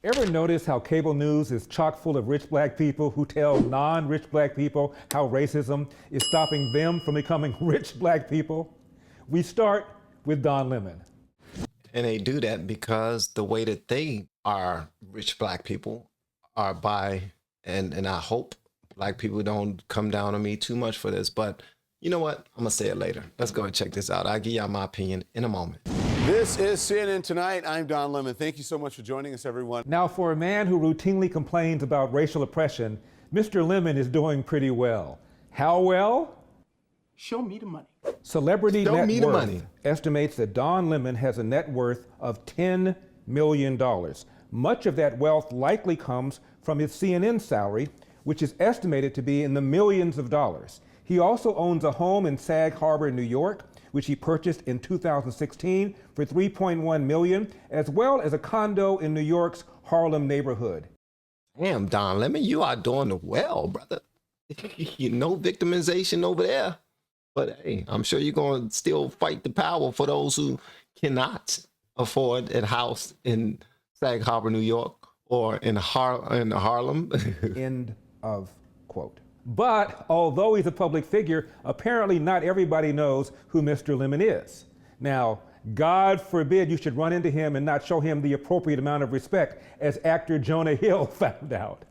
Ever notice how cable news is chock full of rich black people who tell non-rich black people how racism is stopping them from becoming rich black people? We start with Don Lemon. And they do that because the way that they are rich black people are by, and I hope black people don't come down on me too much for this, but you know what? I'm gonna say it later. Let's go and check this out. I'll give y'all my opinion in a moment. This is CNN Tonight. I'm Don Lemon. Thank you so much for joining us, everyone. Now, for a man who routinely complains about racial oppression, Mr. Lemon is doing pretty well. How well? Show me the money. Celebrity Net Worth estimates that Don Lemon has a net worth of $10 million. Much of that wealth likely comes from his CNN salary, which is estimated to be in the millions of dollars. He also owns a home in Sag Harbor, New York, which he purchased in 2016 for $3.1 million, as well as a condo in New York's Harlem neighborhood. Damn, Don Lemon, you are doing well, brother. You know, victimization over there. But hey, I'm sure you're going to still fight the power for those who cannot afford a house in Sag Harbor, New York, or in Harlem. End of quote. But although he's a public figure, apparently not everybody knows who Mr. Lemon is. Now, God forbid you should run into him and not show him the appropriate amount of respect, as actor Jonah Hill found out.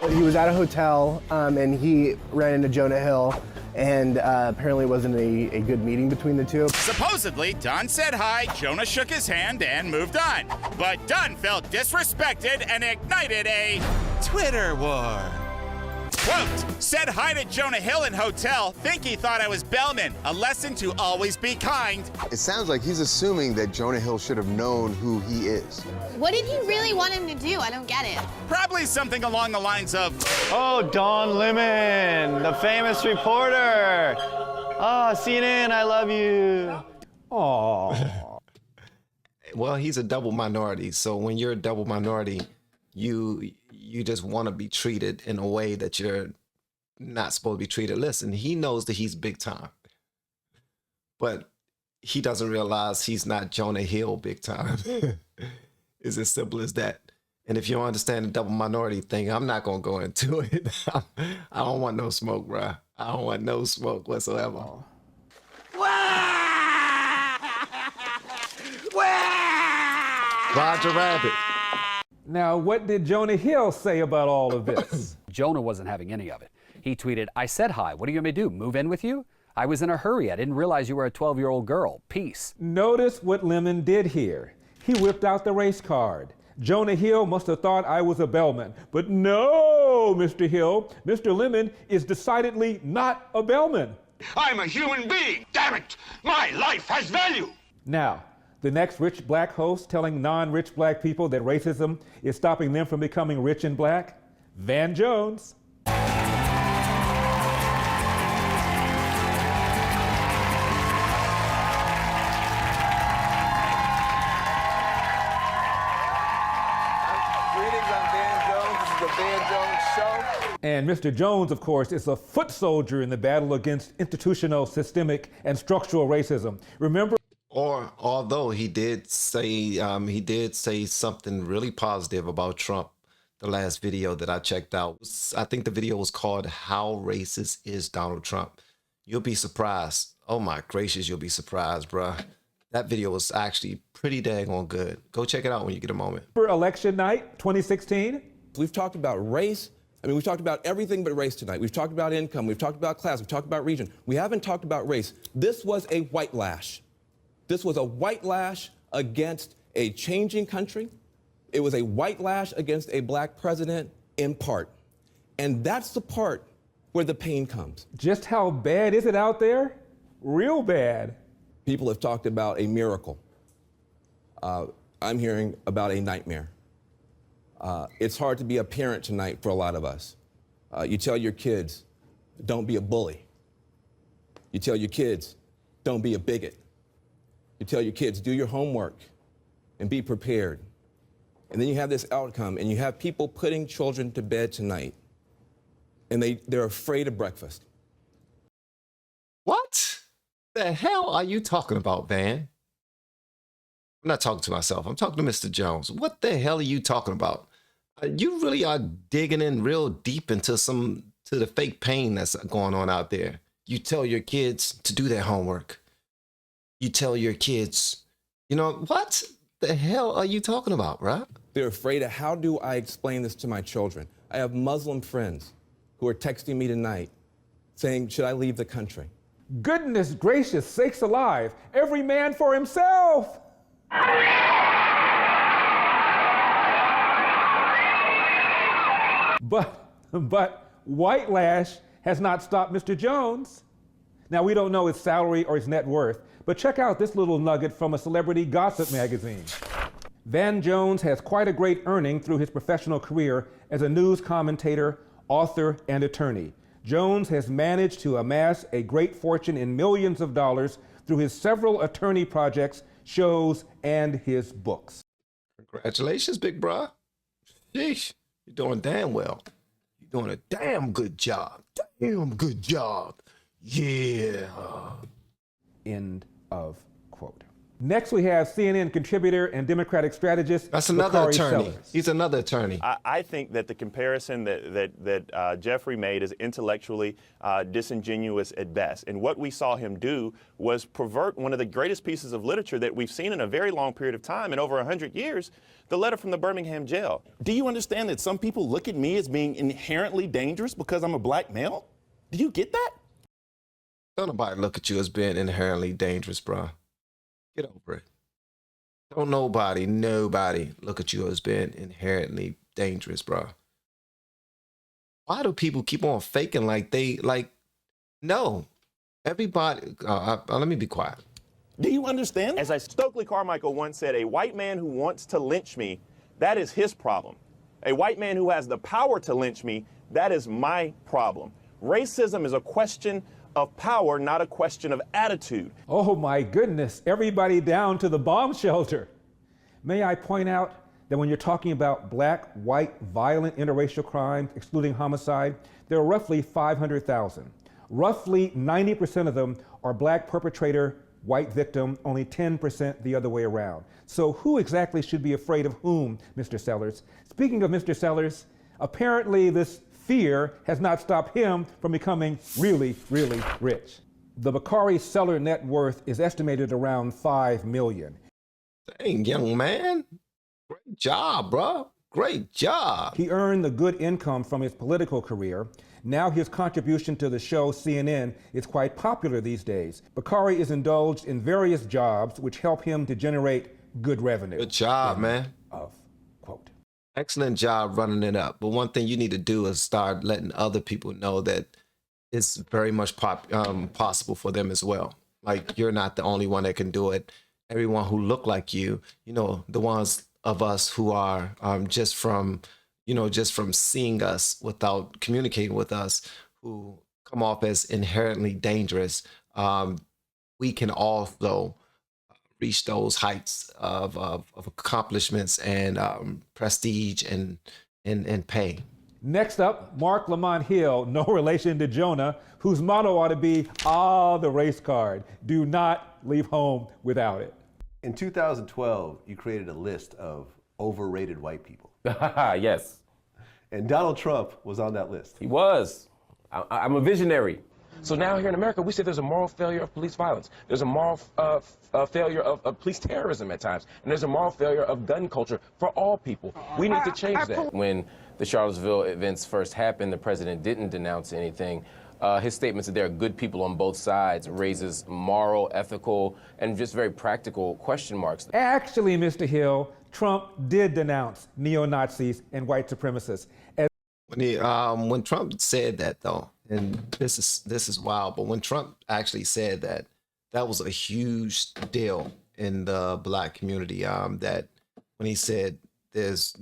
He was at a hotel and he ran into Jonah Hill, and apparently it wasn't a good meeting between the two. Supposedly, Don said hi, Jonah shook his hand, and moved on. But Don felt disrespected and ignited a Twitter war. Quote, said hi to Jonah Hill in hotel, think he thought I was Bellman, a lesson to always be kind. It sounds like he's assuming that Jonah Hill should have known who he is. What did he really want him to do? I don't get it. Probably something along the lines of, oh, Don Lemon, the famous reporter. Oh, CNN, I love you. Aww. Well, he's a double minority. So when you're a double minority, you just want to be treated in a way that you're not supposed to be treated. Listen, he knows that he's big time, but he doesn't realize he's not Jonah Hill big time. It's as simple as that. And if you don't understand the double minority thing, I'm not going to go into it. I don't want no smoke, bro. I don't want no smoke whatsoever. Roger Rabbit. Now, what did Jonah Hill say about all of this? Jonah wasn't having any of it. He tweeted, I said hi. What are you going to do? Move in with you? I was in a hurry. I didn't realize you were a 12-year-old girl. Peace. Notice what Lemon did here. He whipped out the race card. Jonah Hill must have thought I was a bellman. But no, Mr. Hill. Mr. Lemon is decidedly not a bellman. I'm a human being. Damn it. My life has value. Now, the next rich black host telling non-rich black people that racism is stopping them from becoming rich and black? Van Jones. And Mr. Jones, of course, is a foot soldier in the battle against institutional, systemic, and structural racism. Remember? Or although he did say something really positive about Trump, the last video that I checked out. I think the video was called "How Racist Is Donald Trump?" You'll be surprised. Oh my gracious, you'll be surprised, bruh. That video was actually pretty daggone good. Go check it out when you get a moment. For election night 2016, we've talked about race. I mean, we've talked about everything but race tonight. We've talked about income. We've talked about class. We've talked about region. We haven't talked about race. This was a white lash. This was a white lash against a changing country. It was a white lash against a black president in part. And that's the part where the pain comes. Just how bad is it out there? Real bad. People have talked about a miracle. I'm hearing about a nightmare. It's hard to be a parent tonight for a lot of us. You tell your kids, don't be a bully. You tell your kids, don't be a bigot. You tell your kids, do your homework and be prepared. And then you have this outcome, and you have people putting children to bed tonight, and they're afraid of breakfast. What the hell are you talking about, Van? I'm not talking to myself. I'm talking to Mr. Jones. What the hell are you talking about? You really are digging in real deep into the fake pain that's going on out there. You tell your kids to do their homework. You tell your kids, you know, what the hell are you talking about, right? They're afraid of how do I explain this to my children? I have Muslim friends who are texting me tonight saying, should I leave the country? Goodness gracious sakes alive, every man for himself. But white lash has not stopped Mr. Jones. Now, we don't know his salary or his net worth, but check out this little nugget from a celebrity gossip magazine. Van Jones has quite a great earning through his professional career as a news commentator, author, and attorney. Jones has managed to amass a great fortune in millions of dollars through his several attorney projects, shows, and his books. Congratulations, big bro. Sheesh, you're doing damn well. You're doing a damn good job. Damn good job. Yeah. End of quote. Next, we have CNN contributor and Democratic strategist. That's another Bakari attorney. Sellers. He's another attorney. I think that the comparison that Jeffrey made is intellectually disingenuous at best. And what we saw him do was pervert one of the greatest pieces of literature that we've seen in a very long period of time, in over 100 years, the letter from the Birmingham jail. Do you understand that some people look at me as being inherently dangerous because I'm a black male? Do you get that? Don't nobody look at you as being inherently dangerous, bro. Get over it. Don't nobody look at you as being inherently dangerous, bro. Why do people keep on faking no? Everybody, let me be quiet. Do you understand? As Stokely Carmichael once said, a white man who wants to lynch me, that is his problem. A white man who has the power to lynch me, that is my problem. Racism is a question of power, not a question of attitude. Oh my goodness, everybody down to the bomb shelter. May I point out that when you're talking about black, white, violent interracial crimes, excluding homicide, there are roughly 500,000. Roughly 90% of them are black perpetrator, white victim, only 10% the other way around. So who exactly should be afraid of whom, Mr. Sellers? Speaking of Mr. Sellers, apparently this fear has not stopped him from becoming really, really rich. The Bakari Sellers net worth is estimated around $5 million. Dang, young man. Great job, bro. Great job. He earned the good income from his political career. Now his contribution to the show CNN is quite popular these days. Bakari is indulged in various jobs which help him to generate good revenue. Good job, man. Of quote. Excellent job running it up. But one thing you need to do is start letting other people know that it's very much possible for them as well. Like, you're not the only one that can do it. Everyone who look like you, the ones of us who are just from seeing us without communicating with us, who come off as inherently dangerous, we can also reach those heights of accomplishments and prestige and pay. Next up, Lamont Hill, no relation to Jonah, whose motto ought to be, the race card. Do not leave home without it. In 2012, you created a list of overrated white people. Yes. And Donald Trump was on that list. He was. I'm a visionary. So now here in America, we say there's a moral failure of police violence. There's a moral failure of police terrorism at times. And there's a moral failure of gun culture for all people. We need to change that. When the Charlottesville events first happened, the president didn't denounce anything. His statements that there are good people on both sides raises moral, ethical, and just very practical question marks. Actually, Mr. Hill, Trump did denounce neo-Nazis and white supremacists. When Trump said that, though, and this is wild, but when Trump actually said that, that was a huge deal in the black community. That when he said there's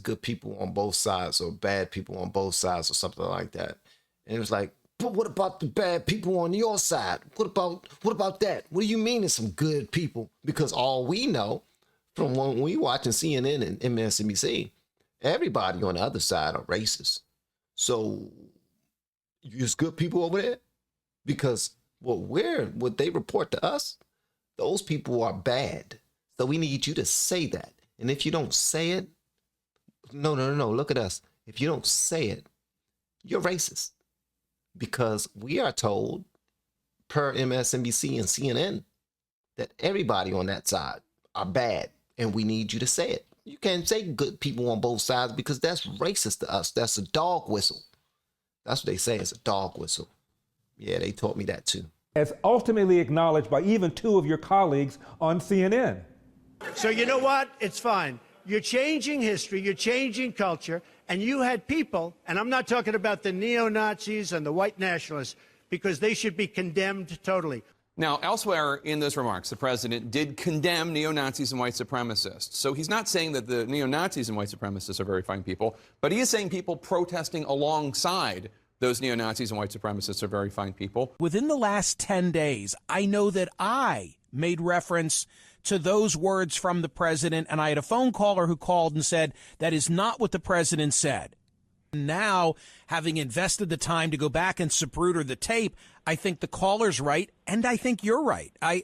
good people on both sides or bad people on both sides or something like that, and it was like, but what about the bad people on your side? What about that? What do you mean there's some good people? Because all we know from when we watching CNN and MSNBC, everybody on the other side are racist. So there's good people over there? Because what they report to us, those people are bad. So we need you to say that. And if you don't say it, no, look at us. If you don't say it, you're racist. Because we are told, per MSNBC and CNN, that everybody on that side are bad, and we need you to say it. You can't say good people on both sides because that's racist to us. That's a dog whistle. That's what they say, it's a dog whistle. Yeah, they taught me that too. As ultimately acknowledged by even 2 of your colleagues on CNN. So you know what? It's fine. You're changing history, you're changing culture, and you had people, and I'm not talking about the neo-Nazis and the white nationalists, because they should be condemned totally. Now, elsewhere in those remarks, the president did condemn neo-Nazis and white supremacists. So he's not saying that the neo-Nazis and white supremacists are very fine people, but he is saying people protesting alongside those neo-Nazis and white supremacists are very fine people. Within the last 10 days, I know that I made reference to those words from the president, and I had a phone caller who called and said, that is not what the president said. Now, having invested the time to go back and zapruder the tape, I think the caller's right, and I think you're right. I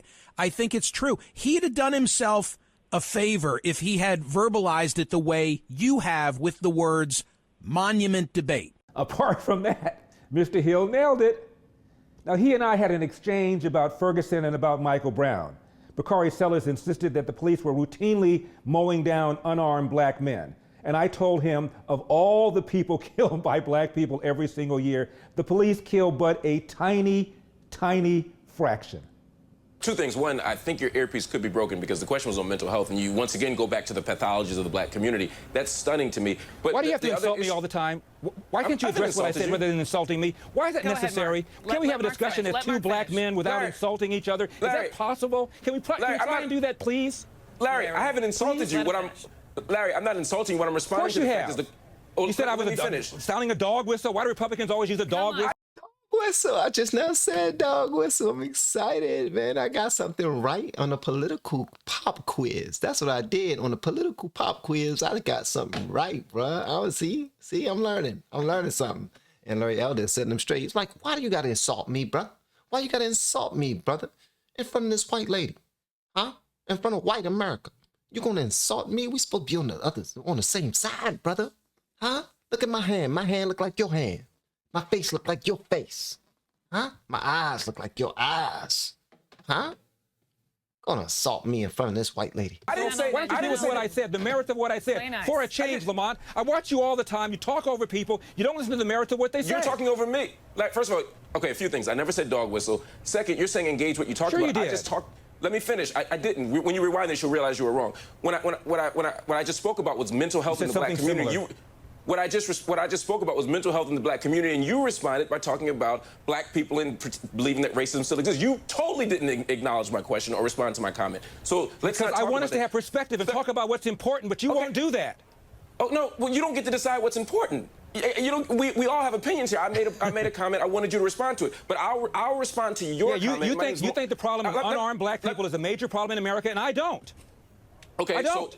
think it's true. He'd have done himself a favor if he had verbalized it the way you have with the words monument debate. Apart from that, Mr. Hill nailed it. Now, he and I had an exchange about Ferguson and about Michael Brown. Bakari Sellers insisted that the police were routinely mowing down unarmed black men. And I told him of all the people killed by black people every single year, the police kill but a tiny, tiny fraction. 2 things. One, I think your earpiece could be broken because the question was on mental health, and you once again go back to the pathologies of the black community. That's stunning to me. But why do you have to insult me all the time? Why can't you address what I said rather than insulting me? Why is that necessary? Can we have a discussion as 2 black men without insulting each other? Is that possible? Can we try and do that, please? Larry, I haven't insulted you. Larry, I'm not insulting you. What I'm responding to the fact is you said I was sounding a dog whistle. Why do Republicans always use a dog whistle? Whistle. I just now said dog whistle. I'm excited, man. I got something right on a political pop quiz. That's what I did on a political pop quiz. I got something right, bruh. I was see, I'm learning. I'm learning something. And Larry Elder setting him straight. He's like, why do you gotta insult me, bruh? Why you gotta insult me, brother? In front of this white lady, huh? In front of white America. You gonna insult me? We supposed to be on the same side, brother. Huh? Look at my hand. My hand look like your hand. My face look like your face. Huh? My eyes look like your eyes. Huh? Gonna assault me in front of this white lady. I didn't say. Why don't you deal with what I said, the merits of what I said? Nice. For a change, Lamont. I watch you all the time. You talk over people. You don't listen to the merits of what they say. You're talking over me. Like, first of all, okay, a few things. I never said dog whistle. Second, you're saying engage what you talked about. You did. I just talked. Let me finish. I didn't. When you rewind this, you'll realize you were wrong. What I just spoke about was mental health in the black community. What I just spoke about was mental health in the black community, and you responded by talking about black people and believing that racism still exists. You totally didn't acknowledge my question or respond to my comment. So let's not talk I want us to have perspective and talk about what's important, but you won't do that. Oh no! Well, you don't get to decide what's important. You don't. We all have opinions here. I made a comment. I wanted you to respond to it, but I'll respond to your comment. You think the problem of unarmed black people is a major problem in America, and I don't. Okay, so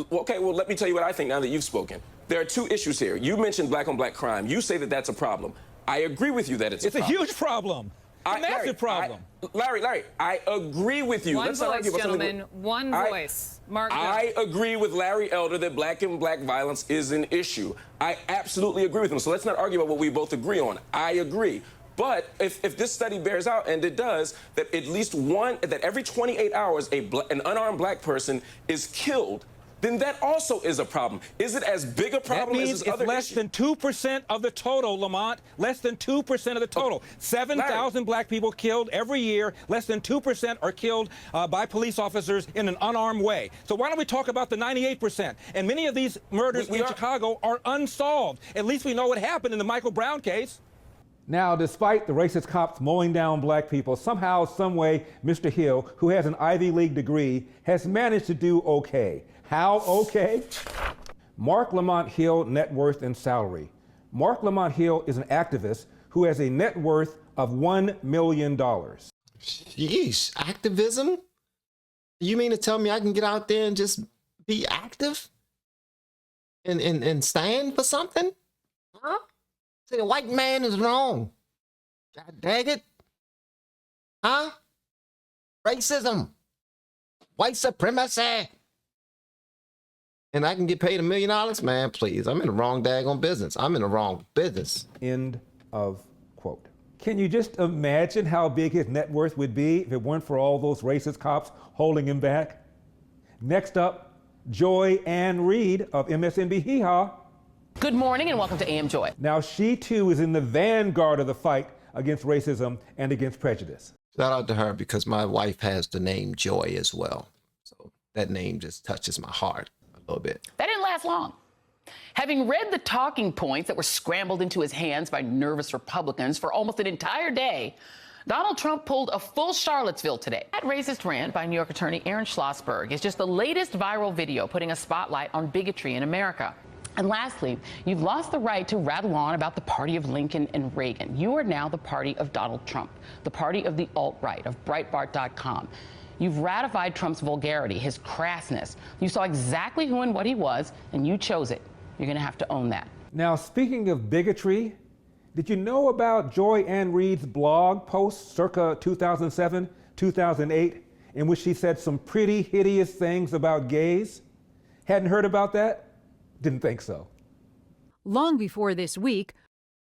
well, let me tell you what I think now that you've spoken. There are 2 issues here. You mentioned black-on-black crime. You say that that's a problem. I agree with you that it's a problem. It's a huge problem. It's a massive problem. Larry, I agree with you. One voice, gentlemen. One voice. Mark. I agree with Larry Elder that black violence is an issue. I absolutely agree with him. So let's not argue about what we both agree on. I agree. But if this study bears out, and it does, that at least that every 28 hours an unarmed black person is killed, then that also is a problem. Is it as big a problem as this other issue? That means it's less than 2% of the total, Lamont. Less than 2% of the total. 7,000 black people killed every year. Less than 2% are killed by police officers in an unarmed way. So why don't we talk about the 98%? And many of these murders in Chicago are unsolved. At least we know what happened in the Michael Brown case. Now, despite the racist cops mowing down black people, somehow, some way, Mr. Hill, who has an Ivy League degree, has managed to do okay. How okay? Mark Lamont Hill, net worth and salary. Mark Lamont Hill is an activist who has a net worth of $1 million. Sheesh, activism? You mean to tell me I can get out there and just be active? And stand for something? Huh? Say the white man is wrong. God dang it. Huh? Racism. White supremacy. and I can get paid $1 million, man, please. I'm in the wrong daggone business. I'm in the wrong business. End of quote. Can you just imagine how big his net worth would be if it weren't for all those racist cops holding him back? Next up, Joy Ann Reid of MSNB Hee Haw. Good morning and welcome to AM Joy. Now she too is in the vanguard of the fight against racism and against prejudice. Shout out to her because my wife has the name Joy as well. So that name just touches my heart a little bit. That didn't last long. Having read the talking points that were scrambled into his hands by nervous Republicans for almost an entire day, Donald Trump pulled a full Charlottesville today. That racist rant by New York attorney Aaron Schlossberg is just the latest viral video putting a spotlight on bigotry in America. And lastly, you've lost the right to rattle on about the party of Lincoln and Reagan. You are now the party of Donald Trump, the party of the alt-right, of Breitbart.com. You've ratified Trump's vulgarity, his crassness. You saw exactly who and what he was, and you chose it. You're going to have to own that. Now, speaking of bigotry, did you know about Joy Ann Reid's blog post circa 2007, 2008, in which she said some pretty hideous things about gays? Hadn't heard about that? Didn't think so. Long before this week,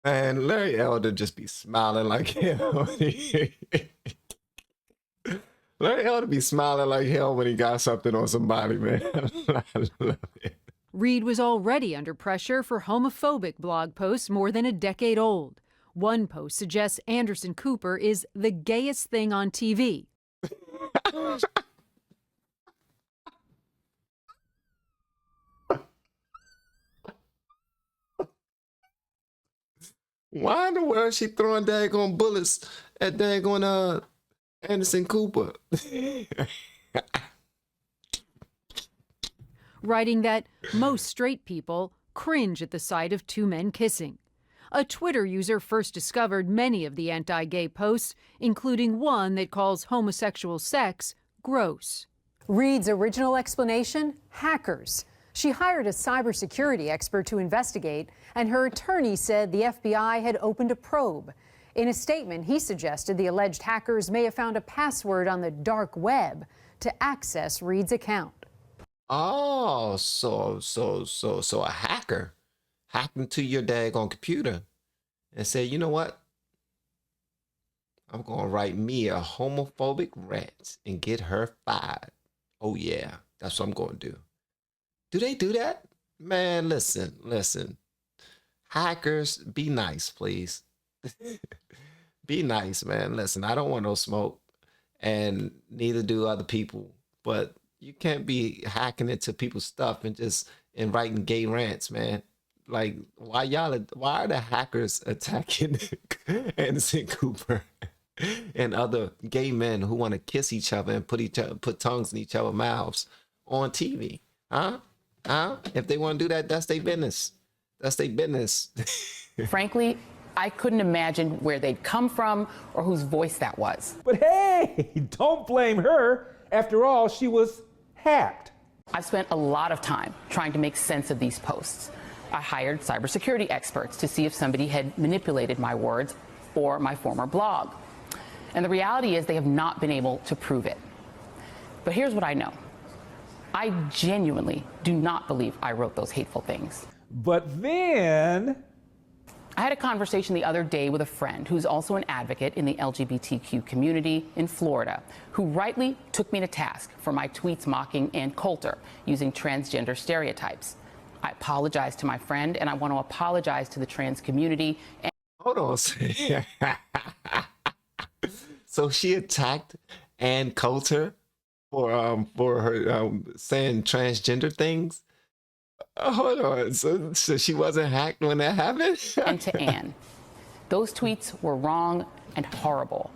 And Larry Elder just be smiling like hell. Larry Elder be smiling like hell when he got something on somebody, man. I love it. Reid was already under pressure for homophobic blog posts more than a decade old. One post suggests Anderson Cooper is the gayest thing on TV. Why in the world is she throwing daggone bullets at daggone Anderson Cooper? Writing that most straight people cringe at the sight of two men kissing. A Twitter user first discovered many of the anti-gay posts, including one that calls homosexual sex gross. Reid's original explanation? Hackers. She hired a cybersecurity expert to investigate, and her attorney said the FBI had opened a probe. In a statement, he suggested the alleged hackers may have found a password on the dark web to access Reid's account. Oh, so a hacker hacked into your daggone computer and said, you know what? I'm gonna write me a homophobic rant and get her fired. Oh yeah, that's what I'm gonna do. Do they do that? Man, listen. Hackers, be nice, please. Be nice, man. Listen, I don't want no smoke, and neither do other people. But you can't be hacking into people's stuff and writing gay rants, man. Like, why are the hackers attacking Anderson Cooper and other gay men who want to kiss each other and put tongues in each other's mouths on TV? Huh? If they want to do that, that's their business. That's their business. Frankly, I couldn't imagine where they'd come from or whose voice that was. But hey, don't blame her. After all, she was hacked. I've spent a lot of time trying to make sense of these posts. I hired cybersecurity experts to see if somebody had manipulated my words or my former blog. And the reality is they have not been able to prove it. But here's what I know. I genuinely do not believe I wrote those hateful things. But then I had a conversation the other day with a friend who's also an advocate in the LGBTQ community in Florida, who rightly took me to task for my tweets mocking Ann Coulter using transgender stereotypes. I apologize to my friend, and I want to apologize to the trans community. Hold on a second. So she attacked Ann Coulter for her saying transgender things? Hold on. So she wasn't hacked when that happened? And to Ann, those tweets were wrong and horrible.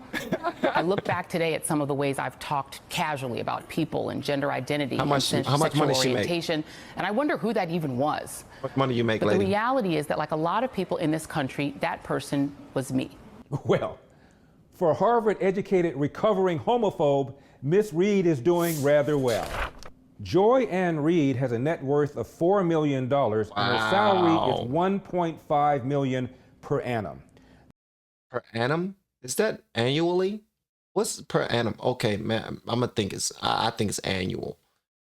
I look back today at some of the ways I've talked casually about people and gender identity and sexual orientation, and I wonder who that even was. What money you make, But lady? the reality is that, like a lot of people in this country, that person was me. Well, for a Harvard-educated recovering homophobe, Miss Reid is doing rather well. Joy Ann Reid has a net worth of $4 million, and her salary is $1.5 million per annum. Per annum? Is that annually? What's per annum? Okay, man, I think it's annual.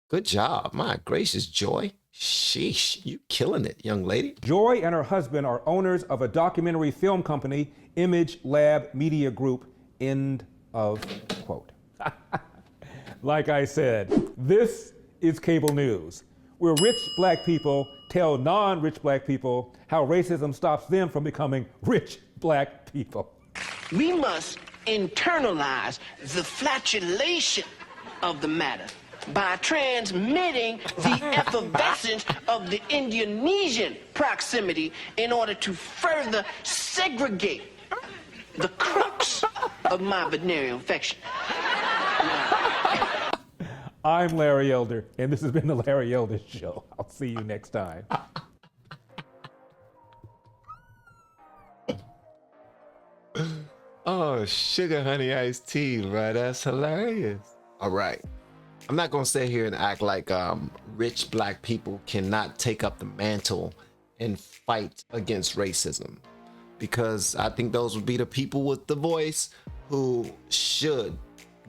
Good job. My gracious, Joy. Sheesh, you killing it, young lady. Joy and her husband are owners of a documentary film company, Image Lab Media Group, end of quote. Like I said, this is cable news, where rich black people tell non-rich black people how racism stops them from becoming rich black people. We must internalize the flatulation of the matter by transmitting the effervescence of the Indonesian proximity in order to further segregate the crux of my venereal infection. I'm Larry Elder, and this has been the Larry Elder Show. I'll see you next time. Oh, sugar honey iced tea, right? That's hilarious. All right. I'm not going to sit here and act like rich black people cannot take up the mantle and fight against racism, because I think those would be the people with the voice who should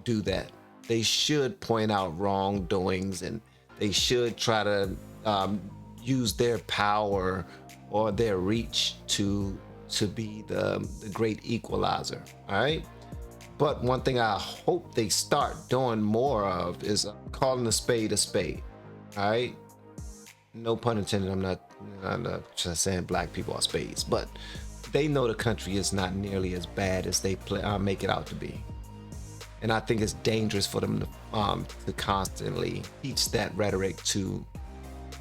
do that. They should point out wrongdoings, and they should try to use their power or their reach to be the great equalizer. All right. But one thing I hope they start doing more of is calling a spade a spade. All right. No pun intended. I'm not just saying black people are spades, but they know the country is not nearly as bad as they make it out to be. And I think it's dangerous for them to constantly teach that rhetoric to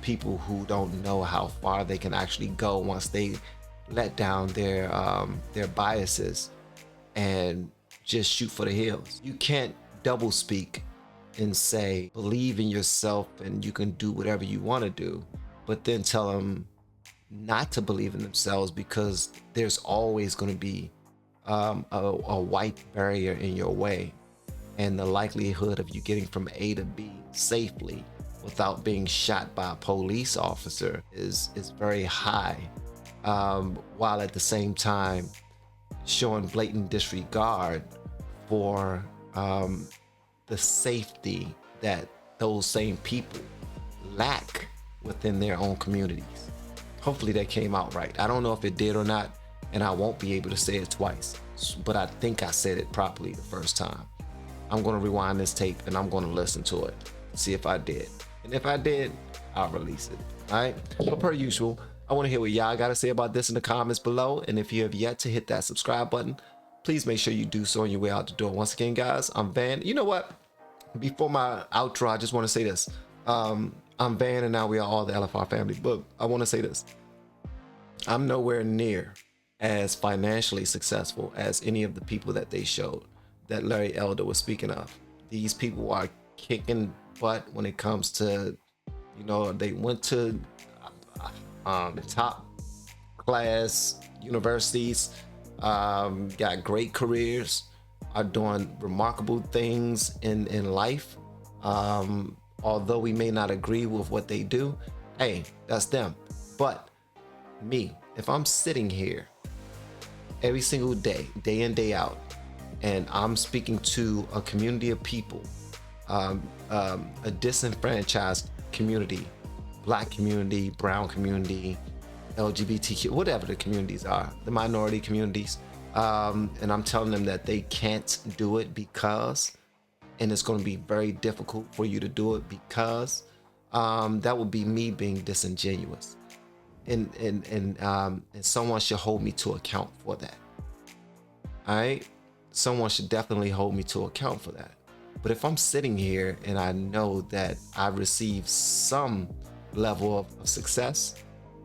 people who don't know how far they can actually go once they let down their biases and just shoot for the hills. You can't double speak and say, believe in yourself and you can do whatever you want to do, but then tell them not to believe in themselves, because there's always going to be a white barrier in your way. And the likelihood of you getting from A to B safely without being shot by a police officer is very high, while at the same time showing blatant disregard for the safety that those same people lack within their own communities. Hopefully that came out right. I don't know if it did or not, and I won't be able to say it twice, but I think I said it properly the first time. I'm going to rewind this tape and I'm going to listen to it, see if I did. And if I did, I'll release it. All right. But per usual, I want to hear what y'all got to say about this in the comments below. And if you have yet to hit that subscribe button, please make sure you do so on your way out the door. Once again, guys, I'm Van. You know what? Before my outro, I just want to say this. I'm Van, and now we are all the LFR family. But I want to say this. I'm nowhere near as financially successful as any of the people that they showed, that Larry Elder was speaking of. These people are kicking butt when it comes to, you know, they went to top class universities, got great careers, are doing remarkable things in life. Although we may not agree with what they do, hey, that's them. But me, if I'm sitting here every single day, day in, day out, and I'm speaking to a community of people, a disenfranchised community, black community, brown community, LGBTQ, whatever the communities are, the minority communities, and I'm telling them that they can't do it because, and it's going to be very difficult for you to do it because, that would be me being disingenuous, and someone should hold me to account for that. All right. Someone should definitely hold me to account for that. But if I'm sitting here and I know that I received some level of success,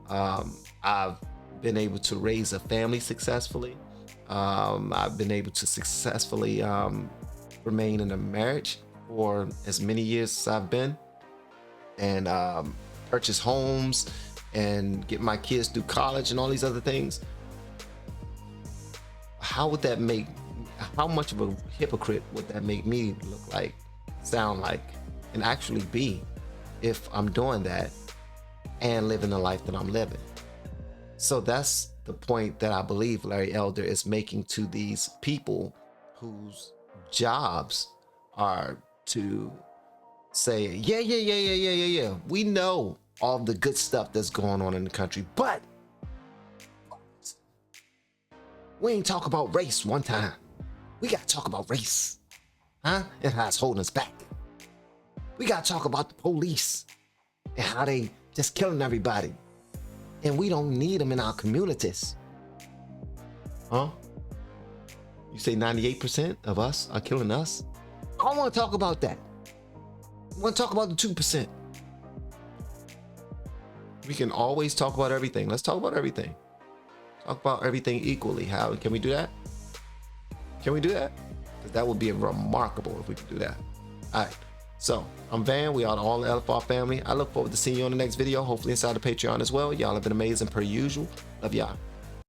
I've been able to raise a family successfully, I've been able to successfully remain in a marriage for as many years as I've been, and purchase homes and get my kids through college and all these other things. How would that make, how much of a hypocrite would that make me look like, sound like, and actually be if I'm doing that and living the life that I'm living? So that's the point that I believe Larry Elder is making to these people whose jobs are to say, yeah, we know all the good stuff that's going on in the country. But we ain't talk about race one time. We gotta talk about race, huh? And how it's holding us back. We gotta talk about the police and how they just killing everybody. And we don't need them in our communities. Huh? You say 98% of us are killing us? I don't want to talk about that. I want to talk about the 2%. We can always talk about everything. Let's talk about everything. Talk about everything equally. How can we do that? Can we do that? Because that would be remarkable if we could do that. All right. So I'm Van. We are all the LFR family. I look forward to seeing you on the next video. Hopefully inside the Patreon as well. Y'all have been amazing per usual. Love y'all.